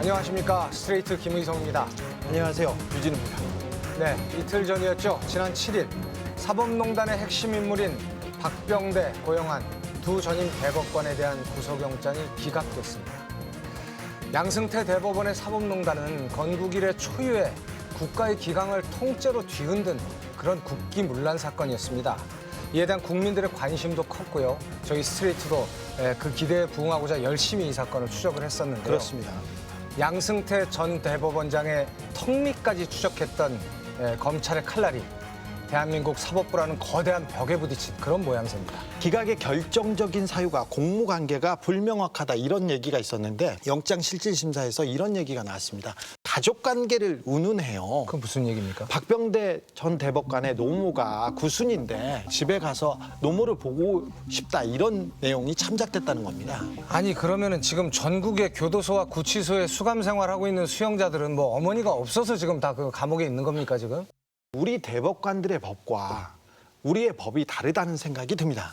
안녕하십니까. 스트레이트 김의성입니다. 안녕하세요. 유진우입니다. 네, 이틀 전이었죠. 지난 7일 사법농단의 핵심 인물인 박병대, 고영한 두 전임 대법관에 대한 구속영장이 기각됐습니다. 양승태 대법원의 사법농단은 건국 이래 초유의 국가의 기강을 통째로 뒤흔든 그런 국기문란 사건이었습니다. 이에 대한 국민들의 관심도 컸고요. 저희 스트레이트도 그 기대에 부응하고자 열심히 이 사건을 추적을 했었는데요. 그렇습니다. 양승태 전 대법원장의 턱밑까지 추적했던 검찰의 칼날이 대한민국 사법부라는 거대한 벽에 부딪힌 그런 모양새입니다. 기각의 결정적인 사유가 공무관계가 불명확하다 이런 얘기가 있었는데 영장실질심사에서 이런 얘기가 나왔습니다. 가족관계를 운운해요. 그건 무슨 얘기입니까? 박병대 전 대법관의 노모가 구순인데 집에 가서 노모를 보고 싶다 이런 내용이 참작됐다는 겁니다. 아니 그러면은 지금 전국의 교도소와 구치소에 수감 생활하고 있는 수용자들은 뭐 어머니가 없어서 지금 다 그 감옥에 있는 겁니까 지금? 우리 대법관들의 법과 우리의 법이 다르다는 생각이 듭니다.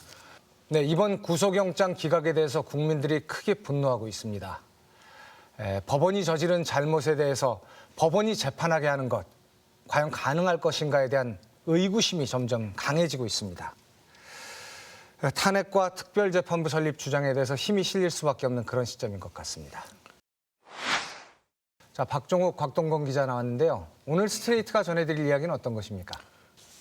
네, 이번 구속영장 기각에 대해서 국민들이 크게 분노하고 있습니다. 법원이 저지른 잘못에 대해서 법원이 재판하게 하는 것, 과연 가능할 것인가에 대한 의구심이 점점 강해지고 있습니다. 탄핵과 특별재판부 설립 주장에 대해서 힘이 실릴 수밖에 없는 그런 시점인 것 같습니다. 자, 박종욱, 곽동건 기자 나왔는데요. 오늘 스트레이트가 전해드릴 이야기는 어떤 것입니까?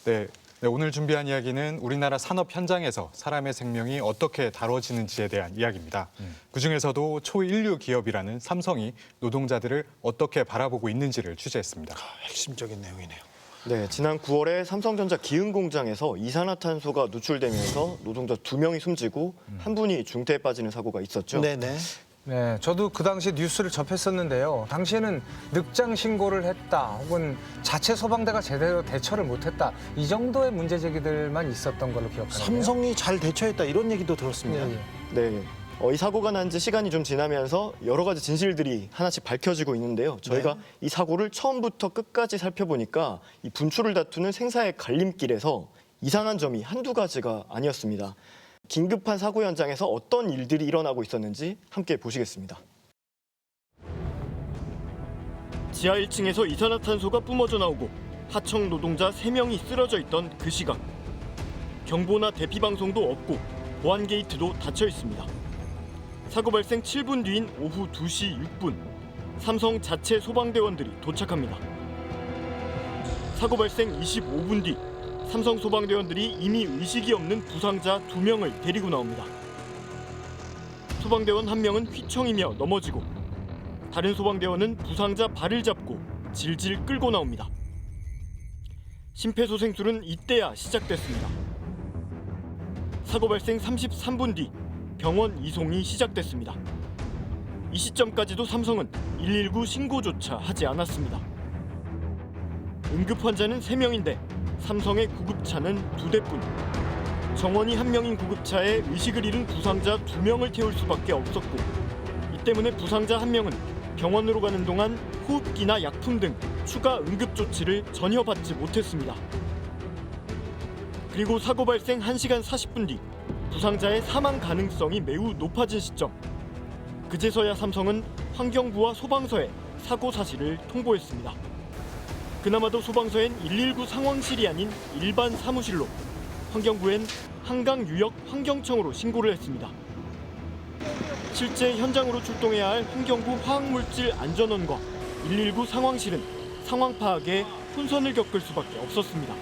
네, 오늘 준비한 이야기는 우리나라 산업 현장에서 사람의 생명이 어떻게 다뤄지는지에 대한 이야기입니다. 그중에서도 초인류 기업이라는 삼성이 노동자들을 어떻게 바라보고 있는지를 취재했습니다. 핵심적인 내용이네요. 네, 지난 9월에 삼성전자 기흥 공장에서 이산화탄소가 노출되면서 노동자 2명이 숨지고 한 분이 중태에 빠지는 사고가 있었죠. 네네. 네, 저도 그 당시 뉴스를 접했었는데요. 당시에는 늑장 신고를 했다, 혹은 자체 소방대가 제대로 대처를 못했다, 이 정도의 문제 제기들만 있었던 걸로 기억하는데요. 삼성이 잘 대처했다 이런 얘기도 들었습니다. 예, 예. 네, 이 사고가 난 지 시간이 좀 지나면서 여러 가지 진실들이 하나씩 밝혀지고 있는데요. 저희가 이 사고를 처음부터 끝까지 살펴보니까 이 분출을 다투는 생사의 갈림길에서 이상한 점이 한두 가지가 아니었습니다. 긴급한 사고 현장에서 어떤 일들이 일어나고 있었는지 함께 보시겠습니다. 지하 1층에서 이산화탄소가 뿜어져 나오고 하청 노동자 3명이 쓰러져 있던 그 시각. 경보나 대피 방송도 없고 보안 게이트도 닫혀 있습니다. 사고 발생 7분 뒤인 오후 2시 6분, 삼성 자체 소방대원들이 도착합니다. 사고 발생 25분 뒤, 삼성 소방대원들이 이미 의식이 없는 부상자 2명을 데리고 나옵니다. 소방대원 1명은 휘청이며 넘어지고 다른 소방대원은 부상자 발을 잡고 질질 끌고 나옵니다. 심폐소생술은 이때야 시작됐습니다. 사고 발생 33분 뒤 병원 이송이 시작됐습니다. 이 시점까지도 삼성은 119 신고조차 하지 않았습니다. 응급 환자는 3명인데 삼성의 구급차는 2대뿐. 정원이 1명인 구급차에 의식을 잃은 부상자 2명을 태울 수밖에 없었고, 이 때문에 부상자 1명은 병원으로 가는 동안 호흡기나 약품 등 추가 응급 조치를 전혀 받지 못했습니다. 그리고 사고 발생 1시간 40분 뒤 부상자의 사망 가능성이 매우 높아진 시점. 그제서야 삼성은 환경부와 소방서에 사고 사실을 통보했습니다. 그나마도 소방서엔 119 상황실이 아닌 일반 사무실로, 환경부엔 한강유역 환경청으로 신고를 했습니다. 실제 현장으로 출동해야 할 환경부 화학물질 안전원과 119 상황실은 상황 파악에 혼선을 겪을 수밖에 없었습니다.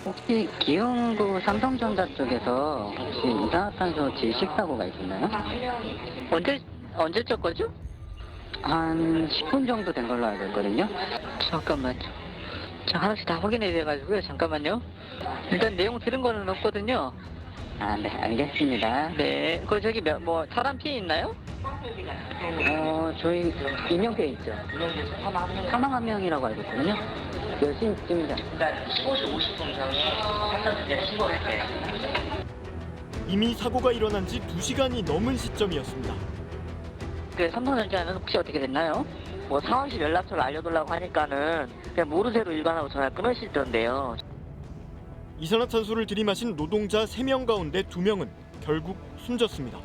혹시 기흥구 삼성전자 쪽에서 혹시 이산화탄소 질식 사고가 있었나요? 언제적 거죠? 한 10분 정도 된 걸로 알고 있거든요. 잠깐만요. 저 하나씩 다 확인해야 돼가지고요. 잠깐만요. 일단 내용 들은 거는 없거든요. 아, 네, 알겠습니다. 네, 저기 사람 피해 있나요? 저희 인명피해 있죠. 사망 한 명이라고 알고 있거든요. 몇 시쯤이죠? 15시 50분 전에 신고할게요. 이미 사고가 일어난 지 2시간이 넘은 시점이었습니다. 그 삼성전자는 혹시 어떻게 됐나요? 상황실 연락처를 알려달라고 하니까는 그냥 모르쇠로 일반하고 전화 끊으시던데요. 이산화탄소를 들이마신 노동자 3명 가운데 2명은 결국 숨졌습니다.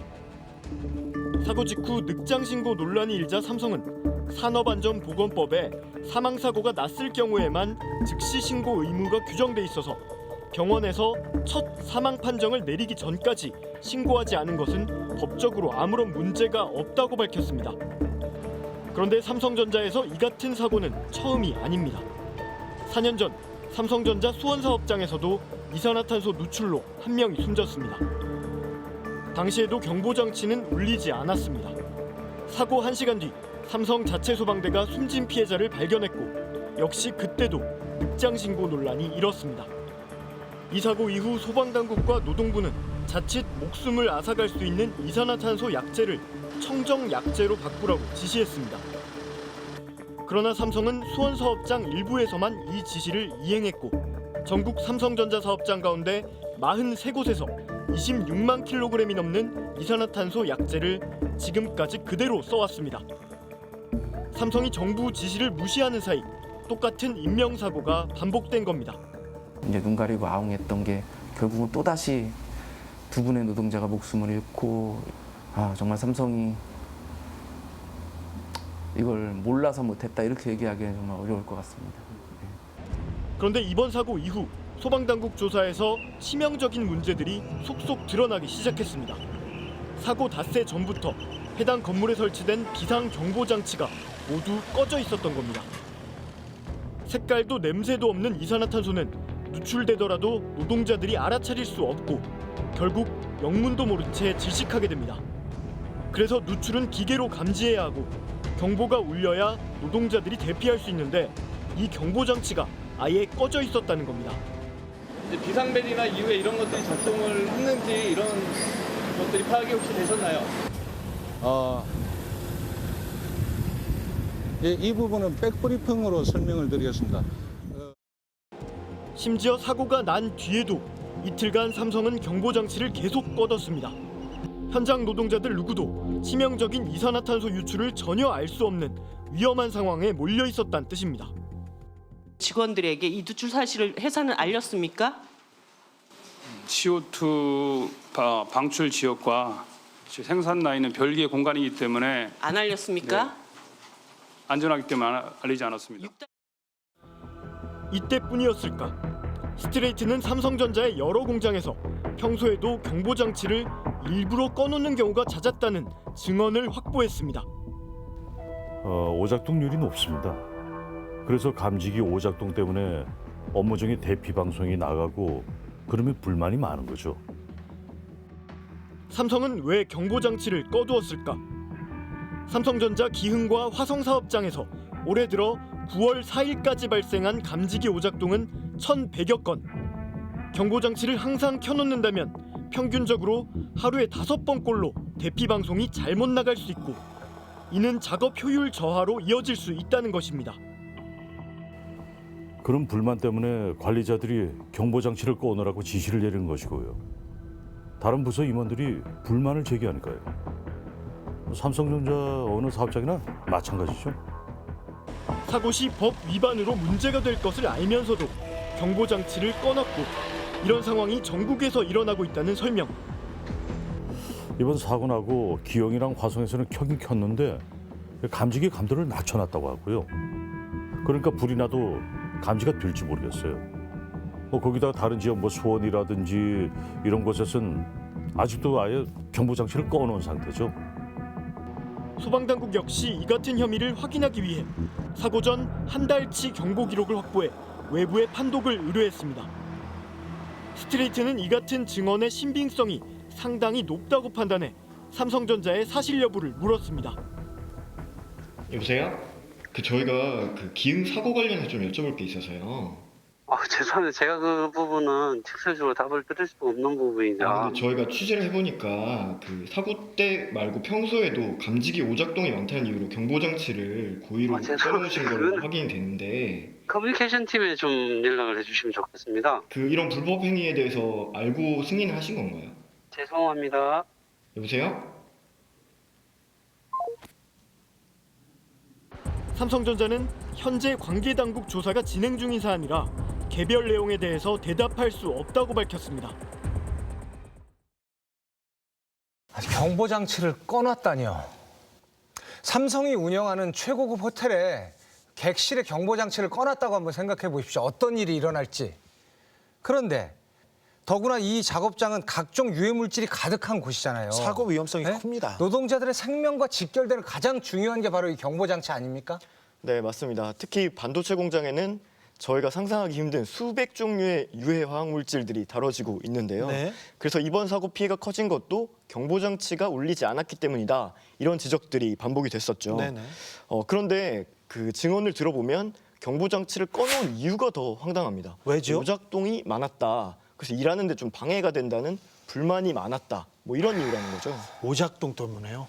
사고 직후 늑장 신고 논란이 일자 삼성은 산업안전보건법에 사망사고가 났을 경우에만 즉시 신고 의무가 규정돼 있어서 병원에서 첫 사망 판정을 내리기 전까지 신고하지 않은 것은 법적으로 아무런 문제가 없다고 밝혔습니다. 그런데 삼성전자에서 이 같은 사고는 처음이 아닙니다. 4년 전 삼성전자 수원사업장에서도 이산화탄소 누출로 한 명이 숨졌습니다. 당시에도 경보장치는 울리지 않았습니다. 사고 1시간 뒤 삼성 자체 소방대가 숨진 피해자를 발견했고 역시 그때도 늑장 신고 논란이 일었습니다. 이 사고 이후 소방당국과 노동부는 자칫 목숨을 앗아갈 수 있는 이산화탄소 약제를 청정약제로 바꾸라고 지시했습니다. 그러나 삼성은 수원사업장 일부에서만 이 지시를 이행했고 전국 삼성전자 사업장 가운데 43곳에서 26만 킬로그램이 넘는 이산화탄소 약제를 지금까지 그대로 써왔습니다. 삼성이 정부 지시를 무시하는 사이 똑같은 인명사고가 반복된 겁니다. 이제 눈 가리고 아웅했던 게 결국은 또다시 두 분의 노동자가 목숨을 잃고 정말 삼성이 이걸 몰라서 못했다 이렇게 얘기하기는 정말 어려울 것 같습니다. 그런데 이번 사고 이후 소방당국 조사에서 치명적인 문제들이 속속 드러나기 시작했습니다. 사고 닷새 전부터 해당 건물에 설치된 비상경보장치가 모두 꺼져 있었던 겁니다. 색깔도 냄새도 없는 이산화탄소는 누출되더라도 노동자들이 알아차릴 수 없고 결국 영문도 모른 채 질식하게 됩니다. 그래서 누출은 기계로 감지해야 하고 경보가 울려야 노동자들이 대피할 수 있는데 이 경보장치가 아예 꺼져 있었다는 겁니다. 비상벨이나 이후에 이런 것들이 작동을 했는지 이런 것들이 파악이 혹시 되셨나요? 이 부분은 백브리핑으로 설명을 드리겠습니다. 심지어 사고가 난 뒤에도 이틀간 삼성은 경보장치를 계속 꺼뒀습니다. 현장 노동자들 누구도 치명적인 이산화탄소 유출을 전혀 알 수 없는 위험한 상황에 몰려 있었다는 뜻입니다. 직원들에게 이 누출 사실을 회사는 알렸습니까? CO2 방출 지역과 생산 라인은 별개의 공간이기 때문에 안 알렸습니까? 네. 안전하기 때문에 알리지 않았습니다. 이때뿐이었을까? 스트레이트는 삼성전자의 여러 공장에서 평소에도 경보장치를 일부러 꺼놓는 경우가 잦았다는 증언을 확보했습니다. 오작동률이 높습니다. 그래서 감지기 오작동 때문에 업무 중에 대피 방송이 나가고 그러면 불만이 많은 거죠. 삼성은 왜 경보장치를 꺼두었을까? 삼성전자 기흥과 화성 사업장에서 올해 들어 9월 4일까지 발생한 감지기 오작동은 1,100여 건. 경보장치를 항상 켜놓는다면 평균적으로 하루에 5번꼴로 대피 방송이 잘못 나갈 수 있고 이는 작업 효율 저하로 이어질 수 있다는 것입니다. 그런 불만 때문에 관리자들이 경보장치를 꺼놓으라고 지시를 내리는 것이고요. 다른 부서 임원들이 불만을 제기하니까요. 삼성전자 어느 사업장이나 마찬가지죠. 사고 시 법 위반으로 문제가 될 것을 알면서도 경보장치를 꺼놨고 이런 상황이 전국에서 일어나고 있다는 설명. 이번 사고 나고 기흥이랑 화성에서는 켜긴 켰는데 감지기 감도를 낮춰놨다고 하고요. 그러니까 불이 나도 감지가 될지 모르겠어요. 거기다가 다른 지역 수원이라든지 이런 곳에서는 아직도 아예 경보장치를 꺼놓은 상태죠. 소방당국 역시 이 같은 혐의를 확인하기 위해 사고 전 한 달치 경보 기록을 확보해 외부에 판독을 의뢰했습니다. 스트레이트는 이 같은 증언의 신빙성이 상당히 높다고 판단해 삼성전자의 사실 여부를 물었습니다. 여보세요? 저희가 기흥 사고 관련해서 좀 여쭤볼 게 있어서요. 죄송합니다. 제가 그 부분은 직설적으로 답을 드릴 수 없는 부분이죠. 근데 저희가 취재를 해보니까 사고 때 말고 평소에도 감지기 오작동이 많다는 이유로 경보장치를 고의로 꺼놓으신 걸로 확인이 되는데 커뮤니케이션 팀에 좀 연락을 해주시면 좋겠습니다. 이런 불법 행위에 대해서 알고 승인을 하신 건가요? 죄송합니다. 여보세요? 삼성전자는 현재 관계당국 조사가 진행 중인 사안이라 개별 내용에 대해서 대답할 수 없다고 밝혔습니다. 경보장치를 꺼놨다니요. 삼성이 운영하는 최고급 호텔에 객실에 경보장치를 꺼놨다고 한번 생각해 보십시오. 어떤 일이 일어날지. 그런데 더구나 이 작업장은 각종 유해물질이 가득한 곳이잖아요. 사고 위험성이 네? 큽니다. 노동자들의 생명과 직결되는 가장 중요한 게 바로 이 경보장치 아닙니까? 네, 맞습니다. 특히 반도체 공장에는 저희가 상상하기 힘든 수백 종류의 유해 화학 물질들이 다뤄지고 있는데요. 네. 그래서 이번 사고 피해가 커진 것도 경보장치가 울리지 않았기 때문이다. 이런 지적들이 반복이 됐었죠. 네네. 그런데 그 증언을 들어보면 경보장치를 꺼놓은 이유가 더 황당합니다. 왜죠? 오작동이 많았다. 그래서 일하는데 좀 방해가 된다는 불만이 많았다. 뭐 이런 이유라는 거죠. 오작동 때문에요.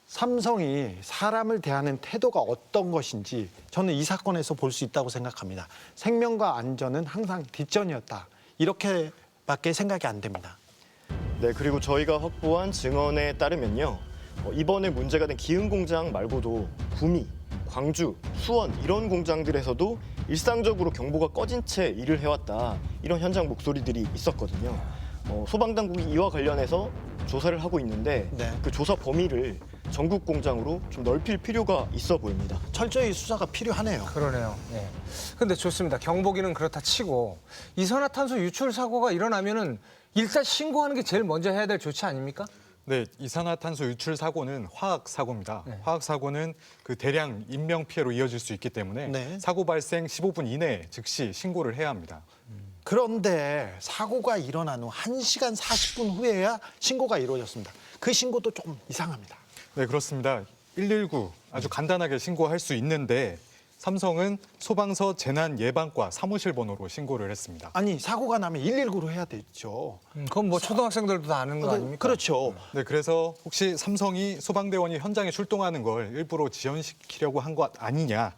삼성이 사람을 대하는 태도가 어떤 것인지 저는 이 사건에서 볼 수 있다고 생각합니다. 생명과 안전은 항상 뒷전이었다. 이렇게밖에 생각이 안 됩니다. 네, 그리고 저희가 확보한 증언에 따르면요. 이번에 문제가 된 기흥 공장 말고도 구미, 광주, 수원 이런 공장들에서도 일상적으로 경보가 꺼진 채 일을 해왔다. 이런 현장 목소리들이 있었거든요. 소방당국이 이와 관련해서 조사를 하고 있는데 네. 그 조사 범위를 전국 공장으로 좀 넓힐 필요가 있어 보입니다. 철저히 수사가 필요하네요. 그러네요. 예. 근데 좋습니다. 경보기는 그렇다 치고 이산화탄소 유출 사고가 일어나면은 일단 신고하는 게 제일 먼저 해야 될 조치 아닙니까? 네, 이산화탄소 유출 사고는 화학 사고입니다. 네. 화학 사고는 그 대량 인명 피해로 이어질 수 있기 때문에 네. 사고 발생 15분 이내에 즉시 신고를 해야 합니다. 그런데 사고가 일어난 후 1시간 40분 후에야 신고가 이루어졌습니다. 그 신고도 조금 이상합니다. 네, 그렇습니다. 119 아주 간단하게 신고할 수 있는데 삼성은 소방서 재난예방과 사무실 번호로 신고를 했습니다. 아니 사고가 나면 119로 해야 되죠. 그건 뭐 초등학생들도 다 아는 거 아닙니까? 그렇죠. 네, 그래서 혹시 삼성이 소방대원이 현장에 출동하는 걸 일부러 지연시키려고 한 것 아니냐,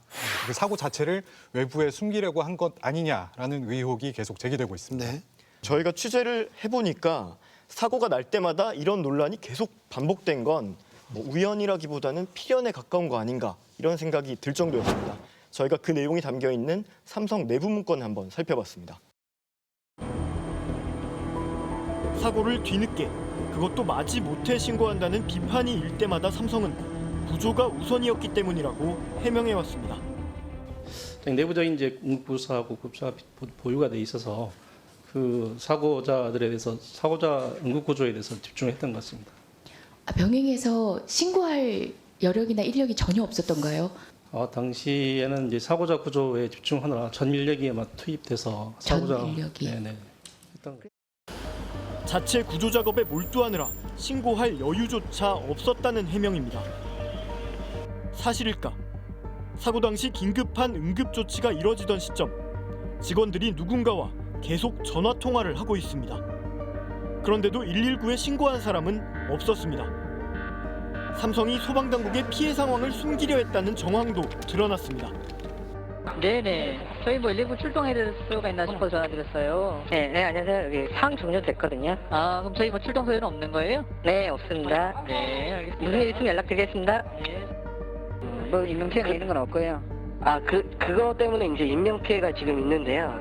그 사고 자체를 외부에 숨기려고 한 것 아니냐라는 의혹이 계속 제기되고 있습니다. 네. 저희가 취재를 해보니까 사고가 날 때마다 이런 논란이 계속 반복된 건 뭐 우연이라기보다는 필연에 가까운 거 아닌가 이런 생각이 들 정도였습니다. 저희가 그 내용이 담겨 있는 삼성 내부 문건을 한번 살펴봤습니다. 사고를 뒤늦게 그것도 마지 못해 신고한다는 비판이 일 때마다 삼성은 구조가 우선이었기 때문이라고 해명해왔습니다. 내부적인 이제 응급구조하고 급사 보유가 돼 있어서 그 사고자들에 대해서 사고자 응급구조에 대해서 집중했던 것 같습니다. 병행해서 신고할 여력이나 인력이 전혀 없었던가요? 당시에는 이제 사고자 구조에 집중하느라 전 인력이 아마 투입돼서 사고자 전 인력이. 네네 했던 거. 자체 구조 작업에 몰두하느라 신고할 여유조차 없었다는 해명입니다. 사실일까? 사고 당시 긴급한 응급 조치가 이뤄지던 시점, 직원들이 누군가와 계속 전화 통화를 하고 있습니다. 그런데도 119에 신고한 사람은 없었습니다. 삼성이 소방당국의 피해 상황을 숨기려 했다는 정황도 드러났습니다. 네네. 저희 뭐 119 출동해야 될 수가 있나 싶어서 전화드렸어요. 네, 안녕하세요. 여기 상황 종료됐거든요. 아, 그럼 저희 뭐 출동 소요는 없는 거예요? 네, 없습니다. 네, 알겠습니다. 무슨 일 있으면 연락드리겠습니다. 네. 뭐 인명피해가 있는 건 없고요. 그거 때문에 이제 인명피해가 지금 있는데요.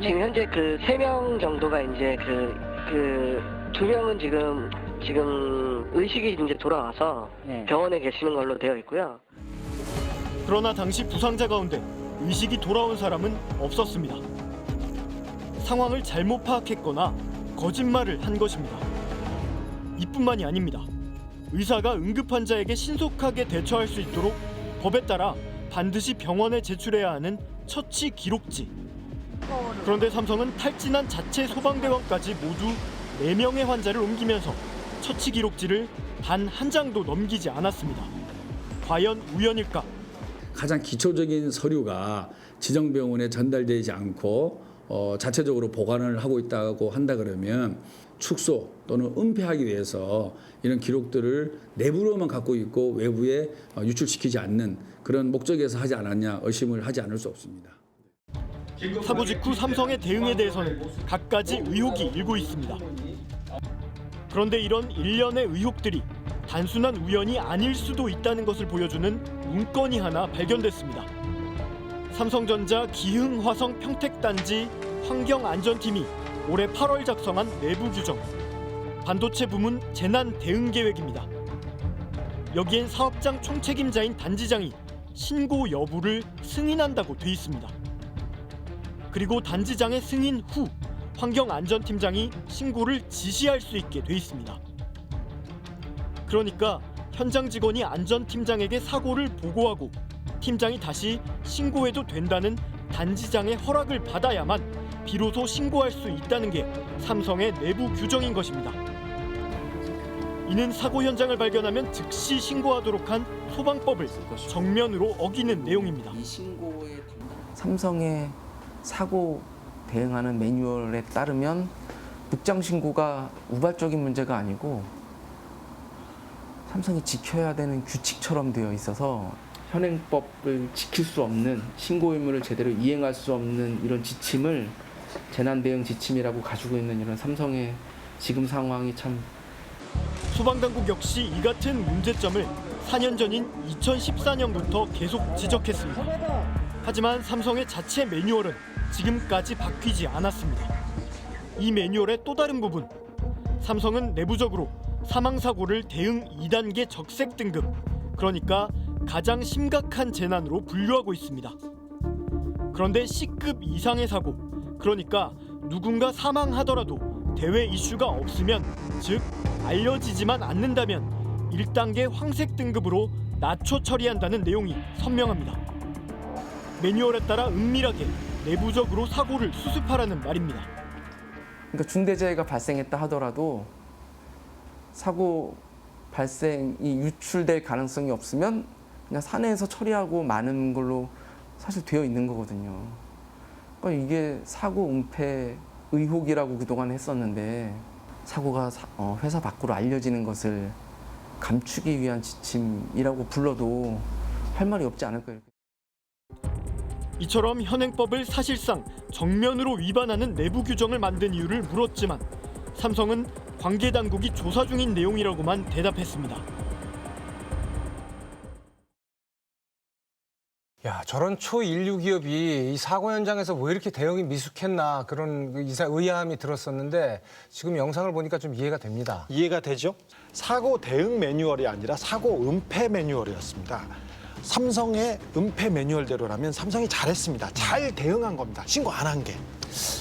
지금 현재 그 3명 정도가 이제 그 2명은 지금 의식이 이제 돌아와서 병원에 계시는 걸로 되어 있고요. 그러나 당시 부상자 가운데 의식이 돌아온 사람은 없었습니다. 상황을 잘못 파악했거나 거짓말을 한 것입니다. 이뿐만이 아닙니다. 의사가 응급 환자에게 신속하게 대처할 수 있도록 법에 따라 반드시 병원에 제출해야 하는 처치 기록지. 그런데 삼성은 탈진한 자체 소방대원까지 모두 4명의 환자를 옮기면서 처치 기록지를 단 한 장도 넘기지 않았습니다. 과연 우연일까? 가장 기초적인 서류가 지정병원에 전달되지 않고 자체적으로 보관을 하고 있다고 한다 그러면 축소 또는 은폐하기 위해서 이런 기록들을 내부로만 갖고 있고 외부에 유출시키지 않는 그런 목적에서 하지 않았냐 의심을 하지 않을 수 없습니다. 사고 직후 삼성의 대응에 대해서는 갖가지 의혹이 일고 있습니다. 그런데 이런 일련의 의혹들이 단순한 우연이 아닐 수도 있다는 것을 보여주는 문건이 하나 발견됐습니다. 삼성전자 기흥 화성 평택단지 환경안전팀이 올해 8월 작성한 내부 규정, 반도체 부문 재난 대응 계획입니다. 여기엔 사업장 총책임자인 단지장이 신고 여부를 승인한다고 돼 있습니다. 그리고 단지장의 승인 후 환경안전팀장이 신고를 지시할 수 있게 돼 있습니다. 그러니까 현장 직원이 안전팀장에게 사고를 보고하고 팀장이 다시 신고해도 된다는 단지장의 허락을 받아야만 비로소 신고할 수 있다는 게 삼성의 내부 규정인 것입니다. 이는 사고 현장을 발견하면 즉시 신고하도록 한 소방법을 정면으로 어기는 내용입니다. 삼성의 사고 대응하는 매뉴얼에 따르면 묵장 신고가 우발적인 문제가 아니고 삼성이 지켜야 되는 규칙처럼 되어 있어서 현행법을 지킬 수 없는, 신고 의무를 제대로 이행할 수 없는 이런 지침을 재난 대응 지침이라고 가지고 있는 이런 삼성의 지금 상황이 참. 소방당국 역시 이 같은 문제점을 4년 전인 2014년부터 계속 지적했습니다. 하지만 삼성의 자체 매뉴얼은 지금까지 바뀌지 않았습니다. 이 매뉴얼의 또 다른 부분, 삼성은 내부적으로 사망사고를 대응 2단계 적색 등급, 그러니까 가장 심각한 재난으로 분류하고 있습니다. 그런데 C급 이상의 사고, 그러니까 누군가 사망하더라도 대외 이슈가 없으면, 즉 알려지지만 않는다면 1단계 황색 등급으로 낮춰 처리한다는 내용이 선명합니다. 매뉴얼에 따라 은밀하게 내부적으로 사고를 수습하라는 말입니다. 그러니까 중대재해가 발생했다 하더라도 사고 발생이 유출될 가능성이 없으면 그냥 사내에서 처리하고 마는 걸로 사실 되어 있는 거거든요. 그러니까 이게 사고 은폐 의혹이라고 그동안 했었는데 사고가 회사 밖으로 알려지는 것을 감추기 위한 지침이라고 불러도 할 말이 없지 않을 거예요. 이처럼 현행법을 사실상 정면으로 위반하는 내부 규정을 만든 이유를 물었지만 삼성은 관계 당국이 조사 중인 내용이라고만 대답했습니다. 야, 저런 초인류 기업이 이 사고 현장에서 왜 이렇게 대응이 미숙했나 그런 의아함이 들었었는데 지금 영상을 보니까 좀 이해가 됩니다. 이해가 되죠? 사고 대응 매뉴얼이 아니라 사고 은폐 매뉴얼이었습니다. 삼성의 은폐 매뉴얼대로라면 삼성이 잘했습니다. 잘 대응한 겁니다. 신고 안 한 게.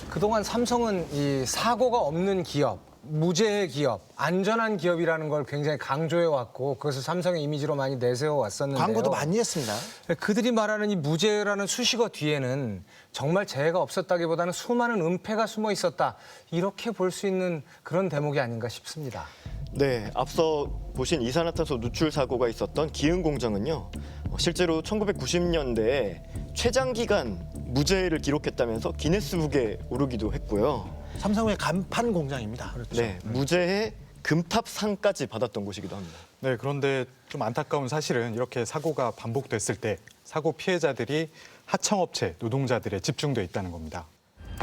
그동안 삼성은 이 사고가 없는 기업, 무죄의 기업, 안전한 기업이라는 걸 굉장히 강조해 왔고 그것을 삼성의 이미지로 많이 내세워 왔었는데요. 광고도 많이 했습니다. 그들이 말하는 이 무죄라는 수식어 뒤에는 정말 재해가 없었다기보다는 수많은 은폐가 숨어 있었다. 이렇게 볼 수 있는 그런 대목이 아닌가 싶습니다. 네, 앞서 보신 이산화탄소 누출 사고가 있었던 기흥 공장은요. 실제로 1990년대에 최장기간 무죄를 기록했다면서 기네스북에 오르기도 했고요. 삼성의 간판 공장입니다. 그렇죠. 네, 무죄의 금탑상까지 받았던 곳이기도 합니다. 네, 그런데 좀 안타까운 사실은 이렇게 사고가 반복됐을 때 사고 피해자들이 하청업체 노동자들에 집중돼 있다는 겁니다.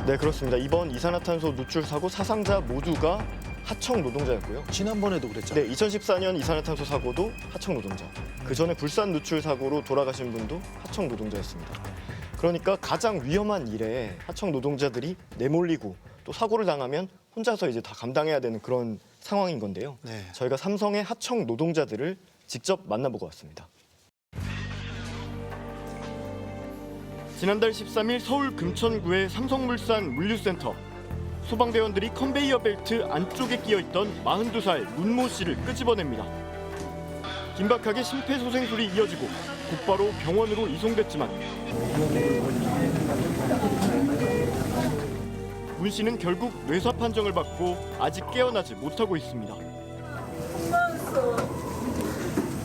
네, 그렇습니다. 이번 이산화탄소 누출 사고 사상자 모두가 하청 노동자였고요. 지난번에도 그랬죠. 네, 2014년 이산화탄소 사고도 하청 노동자. 그 전에 불산 누출 사고로 돌아가신 분도 하청 노동자였습니다. 그러니까 가장 위험한 일에 하청 노동자들이 내몰리고 또 사고를 당하면 혼자서 이제 다 감당해야 되는 그런 상황인 건데요. 네. 저희가 삼성의 하청 노동자들을 직접 만나보고 왔습니다. 지난달 13일 서울 금천구의 삼성물산 물류센터. 소방대원들이 컨베이어 벨트 안쪽에 끼어있던 42살 문모 씨를 끄집어냅니다. 긴박하게 심폐소생술이 이어지고 곧바로 병원으로 이송됐지만 문 씨는 결국 뇌사 판정을 받고 아직 깨어나지 못하고 있습니다. 엄마였어.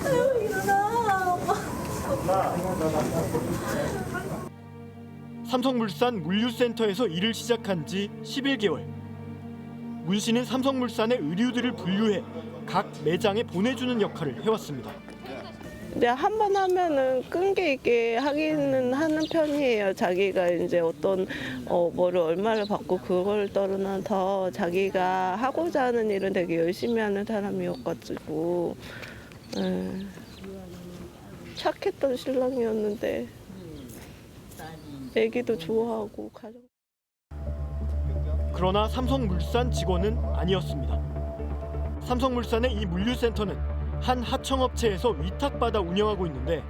아유, 일어나. 엄마. 삼성물산 물류센터에서 일을 시작한 지 11개월. 문 씨는 삼성물산의 의류들을 분류해 각 매장에 보내주는 역할을 해왔습니다. 이제 한 번 하면은 끈기 있게 하기는 하는 편이에요. 자기가 이제 어떤 뭐를 얼마를 받고 그걸 떠나서 더 자기가 하고자 하는 일은 되게 열심히 하는 사람이었가지고 착했던 신랑이었는데 애기도 좋아하고 가정. 그러나 삼성물산 직원은 아니었습니다. 삼성물산의 이 물류센터는 한 하청업체에서 위탁받아 운영하고 있는데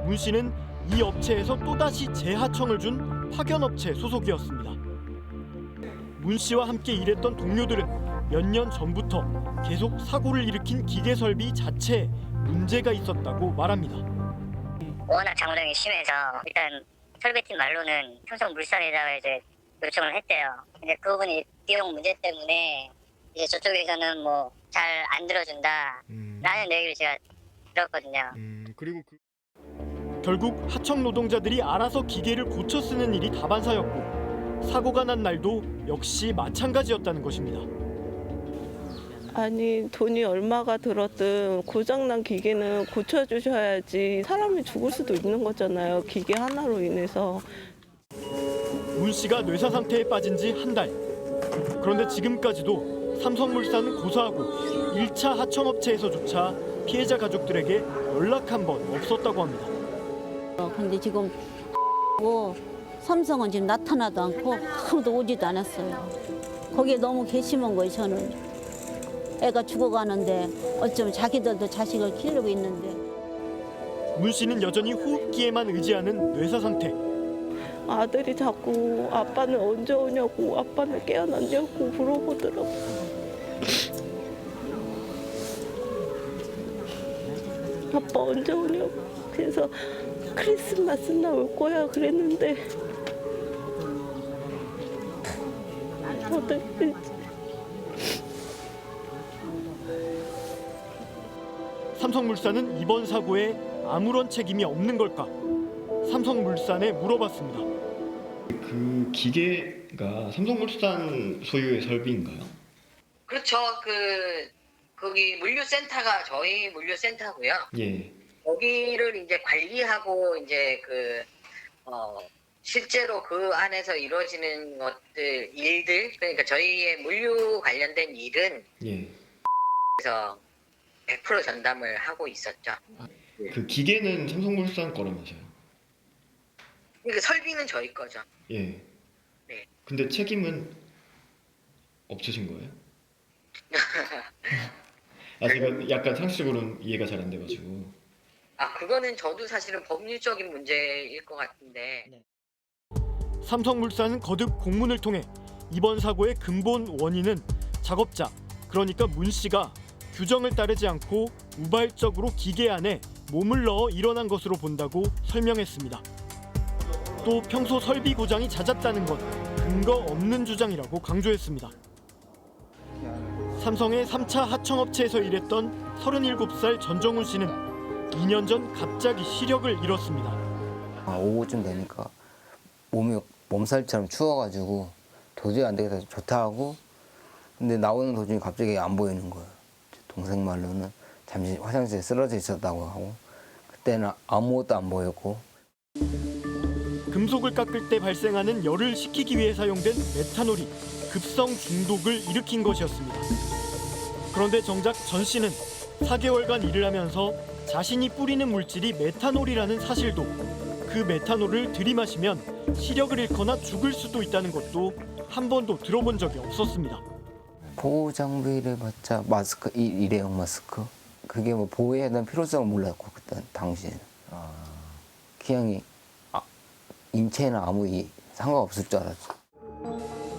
문 씨는 이 업체에서 또다시 재하청을 준 파견업체 소속이었습니다. 문 씨와 함께 일했던 동료들은 몇 년 전부터 계속 사고를 일으킨 기계 설비 자체에 문제가 있었다고 말합니다. 워낙 장롱이 심해서 일단 설비팀 말로는 삼성물산에다가 이제 요청을 했대요. 근데 그 부분이 비용 문제 때문에 이제 저쪽에서는 뭐 잘 안 들어준다라는 얘기를 제가 들었거든요. 그리고 결국 하청 노동자들이 알아서 기계를 고쳐 쓰는 일이 다반사였고 사고가 난 날도 역시 마찬가지였다는 것입니다. 아니 돈이 얼마가 들었든 고장난 기계는 고쳐주셔야지 사람이 죽을 수도 있는 거잖아요. 기계 하나로 인해서. 문 씨가 뇌사 상태에 빠진 지 한 달. 그런데 지금까지도 삼성물산은 고사하고 1차 하청업체에서조차 피해자 가족들에게 연락 한 번 없었다고 합니다. 그런데 지금 삼성은 지금 나타나도 않고 아무도 오지도 않았어요. 거기에 너무 괘씸한 거예요. 저는 애가 죽어가는데 어쩌면 자기들도 자식을 키우고 있는데. 문 씨는 여전히 호흡기에만 의지하는 뇌사 상태. 아들이 자꾸 아빠는 언제 오냐고 아빠는 깨어났냐고 물어보더라고요. 아빠 언제 오냐고. 그래서 크리스마스 날 올 거야 그랬는데 어떻게 삼성물산은 이번 사고에 아무런 책임이 없는 걸까? 삼성물산에 물어봤습니다. 그 기계가 삼성물산 소유의 설비인가요? 그렇죠. 거기 물류센터가 저희 물류센터고요. 예. 거기를 이제 관리하고 이제 실제로 그 안에서 이루어지는 것들 일들 그러니까 저희의 물류 관련된 일은 예. 그래서 100% 전담을 하고 있었죠. 그 기계는 삼성물산 거라면서요? 그러니까 설비는 저희 거죠. 예. 네. 근데 책임은 없으신 거예요? 제가 약간 상식적으로는 이해가 잘 안 돼가지고. 그거는 저도 사실은 법률적인 문제일 것 같은데. 삼성물산은 거듭 공문을 통해 이번 사고의 근본 원인은 작업자, 그러니까 문 씨가 규정을 따르지 않고 우발적으로 기계 안에 몸을 넣어 일어난 것으로 본다고 설명했습니다. 또 평소 설비 고장이 잦았다는 건 근거 없는 주장이라고 강조했습니다. 삼성의 3차 하청업체에서 일했던 37살 전정훈 씨는 2년 전 갑자기 시력을 잃었습니다. 오후쯤 되니까 몸살처럼 추워가지고 도저히 안 되겠다 좋다 하고 근데 나오는 도중에 갑자기 안 보이는 거예요. 동생 말로는 잠시 화장실에 쓰러져 있었다고 하고 그때는 아무것도 안 보였고. 금속을 깎을 때 발생하는 열을 식히기 위해 사용된 메탄올이 급성 중독을 일으킨 것이었습니다. 그런데 정작 전 씨는 4개월간 일을 하면서 자신이 뿌리는 물질이 메탄올이라는 사실도 그 메탄올을 들이마시면 시력을 잃거나 죽을 수도 있다는 것도 한 번도 들어본 적이 없었습니다. 보호 장비를 받자 마스크 일회용 마스크 그게 뭐 보호해야 되는 필요성을 몰랐고 그때 당시에는 그냥 인체에는 아무 상관없을 줄 알았죠.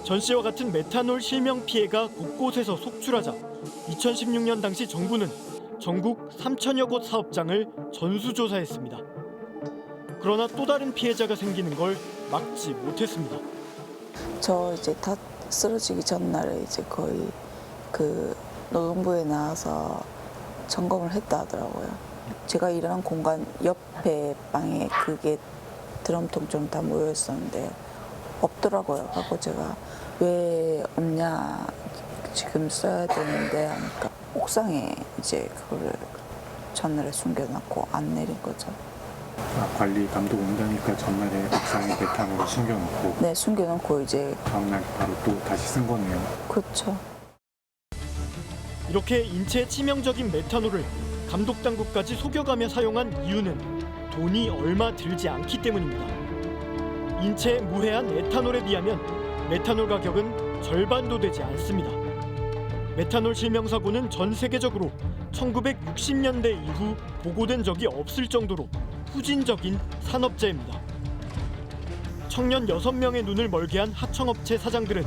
전 씨와 같은 메탄올 실명 피해가 곳곳에서 속출하자 2016년 당시 정부는 전국 3천여 곳 사업장을 전수조사했습니다. 그러나 또 다른 피해자가 생기는 걸 막지 못했습니다. 저 이제 다 쓰러지기 전날에 이제 거의 그 노동부에 나와서 점검을 했다 하더라고요. 제가 일하는 공간 옆에 방에 그게 드럼통처럼 다 모여 있었는데 없더라고요. 하고 제가 왜 없냐 지금 써야 되는데 하니까 옥상에 이제 그거를 전날에 숨겨놓고 안 내린 거죠. 관리 감독 온다니까 전날에 옥상에 메탄올을 숨겨놓고 네, 숨겨놓고 이제 다음날 바로 또 다시 쓴 거네요. 그렇죠. 이렇게 인체에 치명적인 메탄올을 감독 당국까지 속여가며 사용한 이유는 돈이 얼마 들지 않기 때문입니다. 인체에 무해한 에탄올에 비하면 메탄올 가격은 절반도 되지 않습니다. 메탄올 실명 사고는 전 세계적으로 1960년대 이후 보고된 적이 없을 정도로 후진적인 산업재해입니다. 청년 6명의 눈을 멀게 한 하청업체 사장들은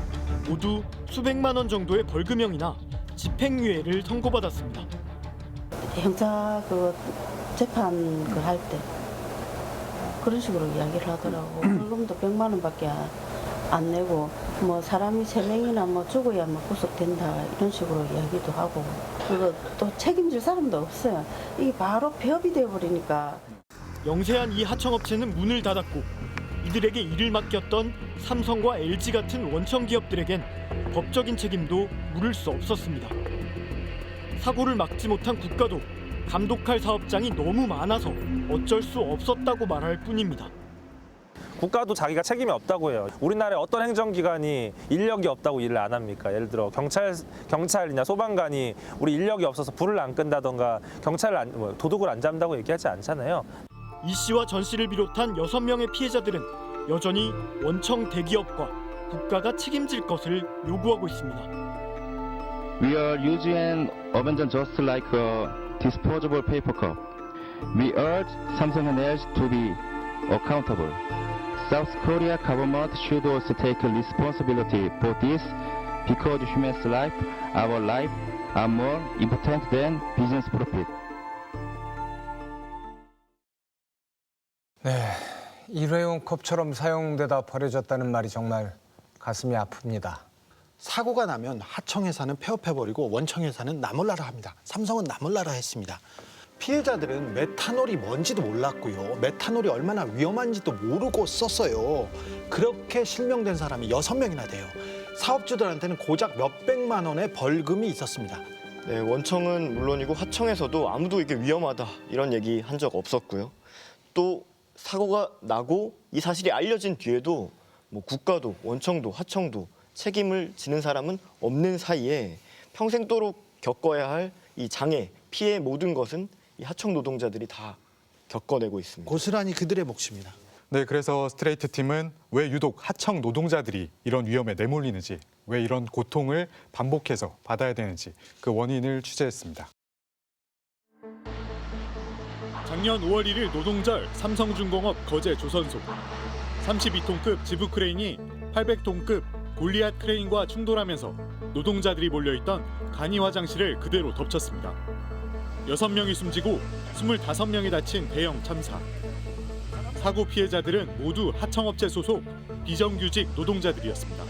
모두 수백만 원 정도의 벌금형이나 집행유예를 선고받았습니다. 형사 재판 할 때 그런 식으로 이야기를 하더라고. 벌금도 100만 원밖에 안 내고 뭐 사람이 3명이나 죽어야 구속된다 이런 식으로 이야기도 하고, 그리고 또 책임질 사람도 없어요. 이게 바로 폐업이 되어버리니까. 영세한 이 하청업체는 문을 닫았고 이들에게 일을 맡겼던 삼성과 LG 같은 원청 기업들에겐 법적인 책임도 물을 수 없었습니다. 사고를 막지 못한 국가도 감독할 사업장이 너무 많아서 어쩔 수 없었다고 말할 뿐입니다. 국가도 자기가 책임이 없다고 해요. 우리나라의 어떤 행정기관이 인력이 없다고 일을 안 합니까? 예를 들어 경찰이나 소방관이 우리 인력이 없어서 불을 안 끈다던가 도둑을 안 잡는다고 얘기하지 않잖아요. 이 씨와 전 씨를 비롯한 6명의 피해자들은 여전히 원청 대기업과 국가가 책임질 것을 요구하고 있습니다. We are using and abandoned just like a disposable paper cup. We urge Samsung and LG to be accountable. South Korea government should also take responsibility for this because human life, our life, are more important than business profit. 네, 일회용 컵처럼 사용되다 버려졌다는 말이 정말 가슴이 아픕니다. 사고가 나면 하청회사는 폐업해버리고 원청회사는 나몰라라 합니다. 삼성은 나몰라라 했습니다. 피해자들은 메탄올이 뭔지도 몰랐고요. 메탄올이 얼마나 위험한지도 모르고 썼어요. 그렇게 실명된 사람이 6명이나 돼요. 사업주들한테는 고작 몇백만 원의 벌금이 있었습니다. 네, 원청은 물론이고 하청에서도 아무도 이게 위험하다 이런 얘기 한 적 없었고요. 또 사고가 나고 이 사실이 알려진 뒤에도 국가도 원청도 하청도 책임을 지는 사람은 없는 사이에 평생도록 겪어야 할 이 장애, 피해 모든 것은 이 하청 노동자들이 다 겪어내고 있습니다. 고스란히 그들의 몫입니다. 네, 그래서 스트레이트 팀은 왜 유독 하청 노동자들이 이런 위험에 내몰리는지, 왜 이런 고통을 반복해서 받아야 되는지 그 원인을 취재했습니다. 작년 5월 1일 노동절 삼성중공업 거제 조선소 32톤급 지부 크레인이 800톤급 골리앗 크레인과 충돌하면서 노동자들이 몰려있던 간이 화장실을 그대로 덮쳤습니다. 6명이 숨지고 25명이 다친 대형 참사. 사고 피해자들은 모두 하청업체 소속 비정규직 노동자들이었습니다.